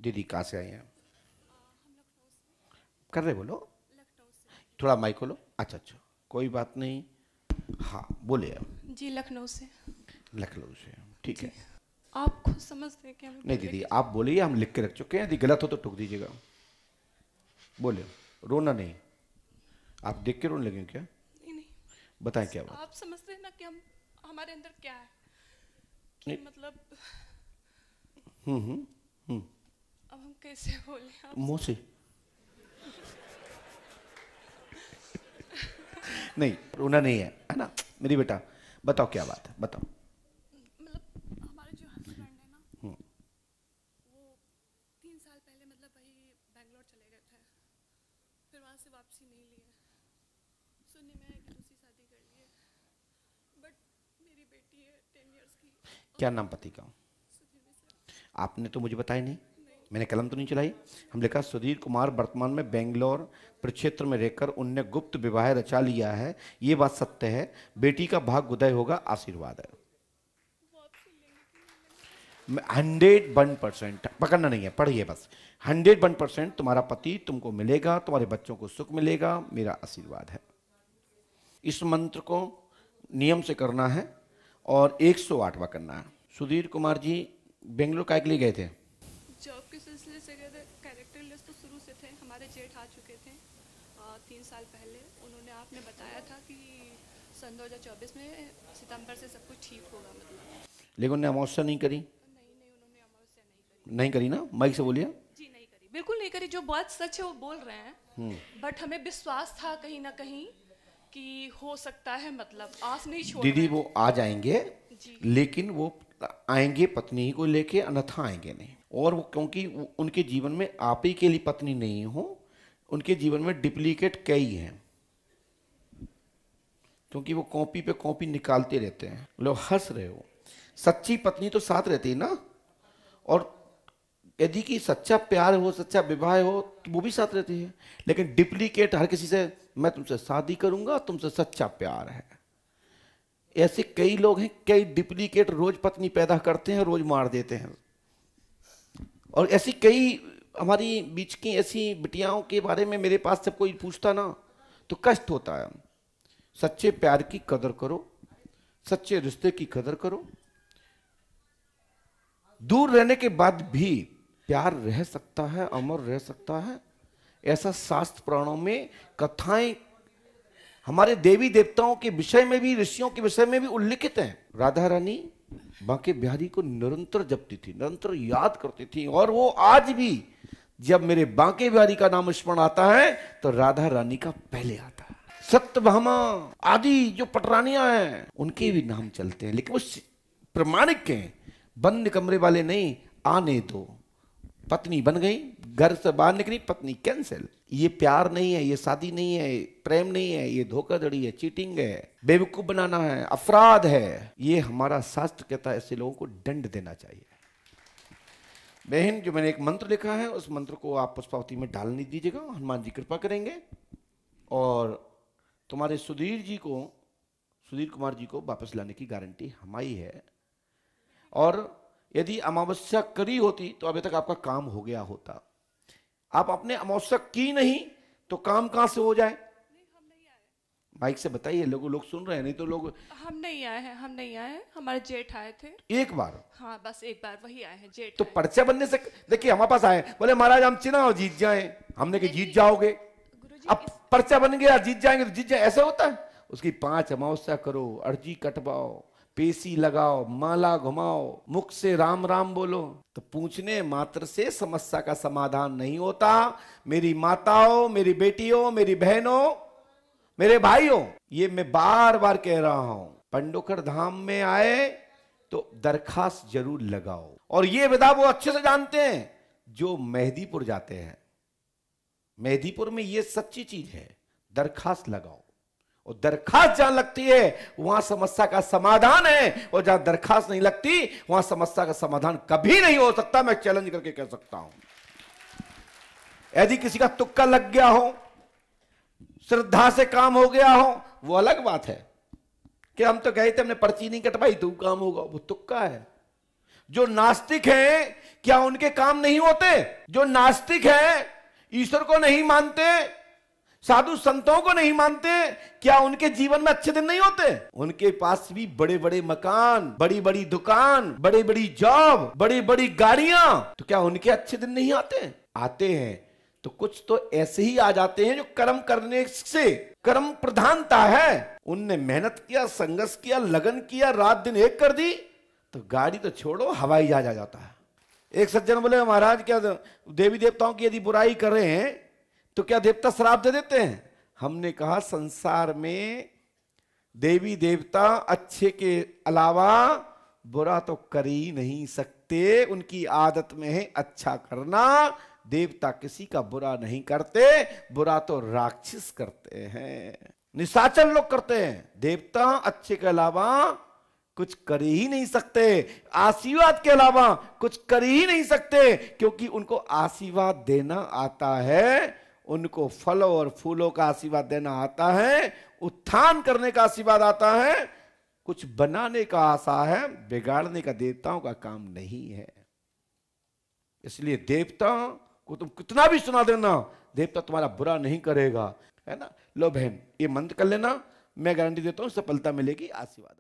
दीदी कहाँ से आई हैं? कर रहे बोलो, थोड़ा माइक खोलो। अच्छा अच्छा, कोई बात नहीं। हाँ बोलिए। जी लखनऊ से। लखनऊ से, ठीक है। आप खुद समझते हैं कि हमें नहीं दीदी आप बोलिए, हम लिख के रख चुके हैं, यदि गलत हो तो टोक दीजिएगा। बोलिए, रोना नहीं। आप देख के रोने लगे क्या? नहीं नहीं, बताएं क्या बात। आप समझते हैं ना कि हम हमारे अंदर क्या है कि नहीं। मतलब हम्म। अब हम कैसे बोले आप? मुंह से नहीं, रोना नहीं है ना मेरी बेटा? बताओ क्या बात है, बताओ। मतलब हमारे जो हस्बैंड है ना, वो 3 साल पहले मतलब वही बैंगलोर चले गए थे, फिर वहाँ से वापसी नहीं लिए। सुनने में आया कि दूसरी शादी कर लिए, बट मेरी बेटी है 10 इयर्स की। क्या नाम पति का? आपने तो मुझे बताया नहीं, मैंने कलम तो नहीं चलाई। हम लिखा सुधीर कुमार वर्तमान में बेंगलोर प्रक्षेत्र में रहकर उनने गुप्त विवाह रचा लिया है, ये बात सत्य है। बेटी का भाग उदय होगा, आशीर्वाद है। 101% पकड़ना नहीं है, पढ़िए बस। 101% तुम्हारा पति तुमको मिलेगा, तुम्हारे बच्चों को सुख मिलेगा, मेरा आशीर्वाद है। इस मंत्र को नियम से करना है और 108वां करना है। सुधीर कुमार जी बेंगलोर काय के लिए गए थे? जॉब के सिलसिले से गए थे। कैरेक्टर लिस्ट तो शुरू से थे, हमारे जेठ आ चुके थे 3 साल पहले। उन्होंने आपने बताया था कि सन 2024 में सितंबर से सब कुछ ठीक होगा मतलब। लेकिन उन्हें अमावस्या नहीं करी। नहीं उन्होंने अमावस्या नहीं करी ना, माइक से बोलिए। जी नहीं करी, बिल्कुल नहीं करी। जो बात सच है वो बोल रहे हैं, बट हमें विश्वास था कहीं ना कहीं कि हो सकता है, मतलब आस नहीं छोड़ दीदी रहे वो आ जाएंगे, जी। लेकिन वो आएंगे पत्नी ही को लेके, अन्यथा आएंगे नहीं। और वो क्योंकि उनके जीवन में आप ही के लिए पत्नी नहीं हो, उनके जीवन में डुप्लीकेट कई हैं, क्योंकि वो कॉपी पे कॉपी निकालते रहते हैं। लोग हंस रहे हो, सच्ची पत्नी तो साथ रहती है ना, और यदि कि सच्चा प्यार हो, सच्चा विवाह हो, तो वो भी साथ रहती है। लेकिन डुप्लीकेट हर किसी से, मैं तुमसे शादी करूंगा, तुमसे सच्चा प्यार है, ऐसे कई लोग हैं, कई डुप्लीकेट रोज पत्नी पैदा करते हैं, रोज मार देते हैं। और ऐसी कई हमारी बीच की ऐसी बिटियाओं के बारे में मेरे पास जब कोई पूछता ना तो कष्ट होता है। सच्चे प्यार की कदर करो, सच्चे रिश्ते की कदर करो। दूर रहने के बाद भी प्यार रह सकता है, अमर रह सकता है, ऐसा शास्त्र पुराणों में कथाएं, हमारे देवी देवताओं के विषय में भी, ऋषियों के विषय में भी उल्लिखित हैं। राधा रानी बांके बिहारी को निरंतर जपती थी, निरंतर याद करती थी, और वो आज भी जब मेरे बांके बिहारी का नाम स्मरण आता है तो राधा रानी का पहले आता है। सत्यभामा आदि जो पटरानियां हैं उनके भी नाम चलते हैं, लेकिन वो प्रमाणिक हैं, बंद कमरे वाले नहीं। आने दो, पत्नी बन गई, घर से बाहर निकली, पत्नी कैंसिल। ये प्यार नहीं है, ये शादी नहीं है, प्रेम नहीं है, ये धोखाधड़ी है, चीटिंग है, बेवकूफ बनाना है, अपराध है। ये हमारा शास्त्र कहता है ऐसे लोगों को दंड देना चाहिए। बहन, जो मैंने एक मंत्र लिखा है उस मंत्र को आप पुष्पावती में डाल नहीं दीजिएगा, हनुमान जी कृपा करेंगे और तुम्हारे सुधीर कुमार जी को वापस लाने की गारंटी हमारी है। और यदि अमावस्या करी होती तो अभी तक आपका काम हो गया होता। आप अपने अमावस्या की नहीं तो काम कहां से हो जाए? माइक से बताइए, लोग सुन रहे हैं, नहीं तो लोग। हम नहीं आए हैं, हमारे जेठ आए थे एक बार? हाँ बस एक बार वही आए हैं, जेठ तो पर्चा बनने से देखिए हमारे पास आए, बोले महाराज हम चुनाव जीत जाएं। हमने कि जीत जाओगे, अब पर्चा बन गया, जीत जाएंगे तो जीत जाए, ऐसा होता है? उसकी 5 अमावस्या करो, अर्जी कटवाओ, पेशी लगाओ, माला घुमाओ, मुख से राम राम बोलो, तो पूछने मात्र से समस्या का समाधान नहीं होता। मेरी माताओं, मेरी बेटियों, मेरी बहनों, मेरे भाइयों, ये मैं बार बार कह रहा हूं, पंडोखर धाम में आए तो दरखास्त जरूर लगाओ। और ये विधा वो अच्छे से जानते हैं जो मेहदीपुर जाते हैं। मेहदीपुर में ये सच्ची चीज है, दरखास्त लगाओ, और दरखास्त जहां लगती है वहां समस्या का समाधान है, और जहां दरखास्त नहीं लगती वहां समस्या का समाधान कभी नहीं हो सकता। मैं चैलेंज करके कह सकता हूं। यदि किसी का तुक्का लग गया हो, श्रद्धा से काम हो गया हो, वो अलग बात है कि हम तो गए थे, हमने पर्ची नहीं कटवाई तो काम होगा, वो तुक्का है। जो नास्तिक हैं क्या उनके काम नहीं होते? जो नास्तिक हैं, ईश्वर को नहीं मानते, साधु संतों को नहीं मानते, क्या उनके जीवन में अच्छे दिन नहीं होते? उनके पास भी बड़े बड़े मकान, बड़ी बड़ी दुकान, बड़ी बड़ी जॉब, बड़ी बड़ी गाड़ियां, तो क्या उनके अच्छे दिन नहीं आते? आते हैं। तो कुछ तो ऐसे ही आ जाते हैं जो कर्म करने से, कर्म प्रधानता है, उनने मेहनत किया, संघर्ष किया, लगन किया, रात दिन एक कर दी, तो गाड़ी तो छोड़ो, हवाई जहाज आ जाता है। एक सज्जन बोले, महाराज क्या देवी देवताओं की यदि बुराई कर रहे हैं तो क्या देवता श्राप दे देते हैं? हमने कहा संसार में देवी देवता अच्छे के अलावा बुरा तो कर ही नहीं सकते, उनकी आदत में है अच्छा करना। देवता किसी का बुरा नहीं करते, बुरा तो राक्षस करते हैं, निशाचर लोग करते हैं। देवता अच्छे के अलावा कुछ कर ही नहीं सकते, आशीर्वाद के अलावा कुछ कर ही नहीं सकते, क्योंकि उनको आशीर्वाद देना आता है, उनको फलों और फूलों का आशीर्वाद देना आता है, उत्थान करने का आशीर्वाद आता है, कुछ बनाने का आशा है, बिगाड़ने का देवताओं का काम नहीं है। इसलिए देवता को तुम कितना भी सुना देना, देवता तुम्हारा बुरा नहीं करेगा, है ना। लो बहन, ये मंत्र कर लेना, मैं गारंटी देता हूं सफलता मिलेगी, आशीर्वाद।